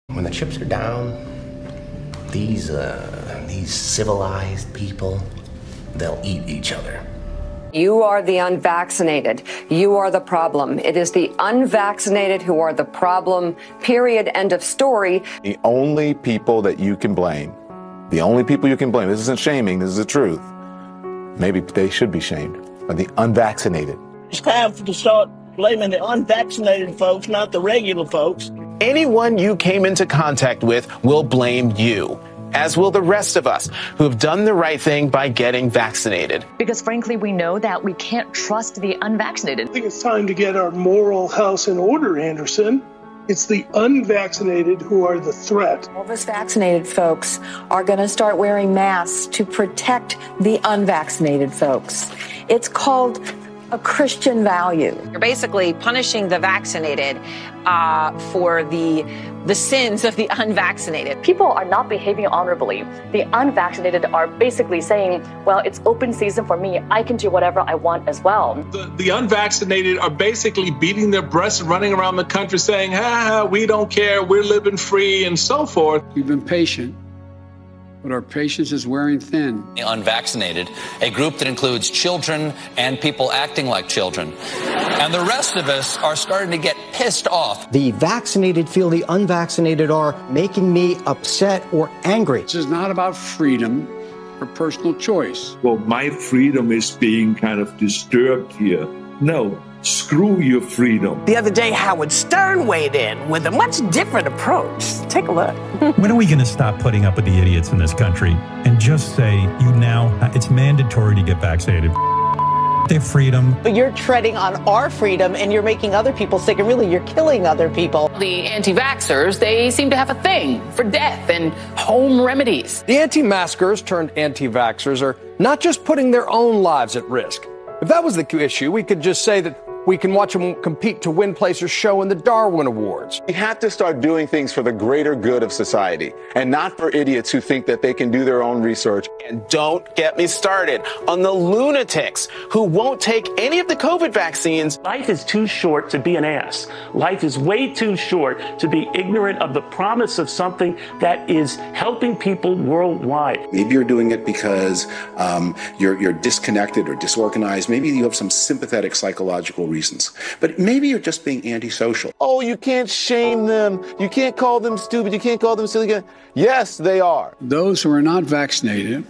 When the chips are down, these civilized people, they'll eat each other. You are the unvaccinated. You are the problem. It is the unvaccinated who are the problem, period, end of story. The only people that you can blame, this isn't shaming, this is the truth. Maybe they should be shamed, are the unvaccinated. It's time to start blaming the unvaccinated folks, not the regular folks. Anyone you came into contact with will blame you, as will the rest of us who have done the right thing by getting vaccinated. Because frankly, we know that we can't trust the unvaccinated. I think it's time to get our moral house in order, Anderson. It's the unvaccinated who are the threat. All of us vaccinated folks are going to start wearing masks to protect the unvaccinated folks. It's called a Christian value. You're basically punishing the vaccinated for the sins of the unvaccinated. People are not behaving honorably. The unvaccinated are basically saying, well, it's open season for me. I can do whatever I want as well. The unvaccinated are basically beating their breasts and running around the country saying, we don't care, we're living free and so forth. We've been patient, but our patience is wearing thin. The unvaccinated, a group that includes children and people acting like children. And the rest of us are starting to get pissed off. The vaccinated feel the unvaccinated are making me upset or angry. This is not about freedom or personal choice. Well, my freedom is being kind of disturbed here. No. Screw your freedom. The other day, Howard Stern weighed in with a much different approach. Take a look. When are we going to stop putting up with the idiots in this country and just say, it's mandatory to get vaccinated? Their freedom. But you're treading on our freedom and you're making other people sick, and really you're killing other people. The anti-vaxxers, they seem to have a thing for death and home remedies. The anti-maskers turned anti-vaxxers are not just putting their own lives at risk. If that was the issue, we could just say that we can watch them compete to win place or show in the Darwin Awards. We have to start doing things for the greater good of society and not for idiots who think that they can do their own research. And don't get me started on the lunatics who won't take any of the COVID vaccines. Life is too short to be an ass. Life is way too short to be ignorant of the promise of something that is helping people worldwide. Maybe you're doing it because you're disconnected or disorganized. Maybe you have some sympathetic psychological reasons. But maybe you're just being antisocial. Oh, you can't shame them. You can't call them stupid. You can't call them silly. Yes, they are. Those who are not vaccinated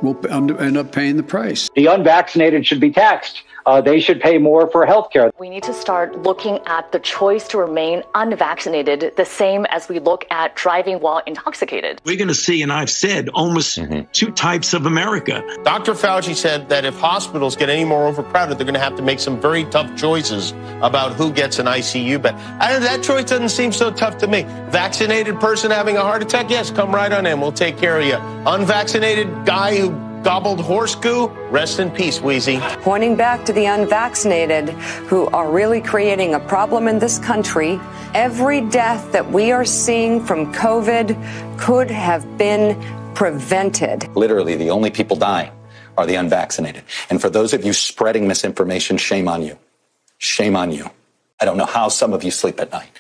will end up paying the price. The unvaccinated should be taxed. They should pay more for health care. We need to start looking at the choice to remain unvaccinated the same as we look at driving while intoxicated. We're going to see, and I've said, almost two types of America. Dr. Fauci said that if hospitals get any more overcrowded, they're going to have to make some very tough choices about who gets an ICU bed. That choice doesn't seem so tough to me. Vaccinated person having a heart attack, yes, come right on in. We'll take care of you. Unvaccinated guy who gobbled horse goo, rest in peace, Wheezy. Pointing back to the unvaccinated who are really creating a problem in this country, every death that we are seeing from COVID could have been prevented. Literally, the only people dying are the unvaccinated. And for those of you spreading misinformation, shame on you. Shame on you. I don't know how some of you sleep at night.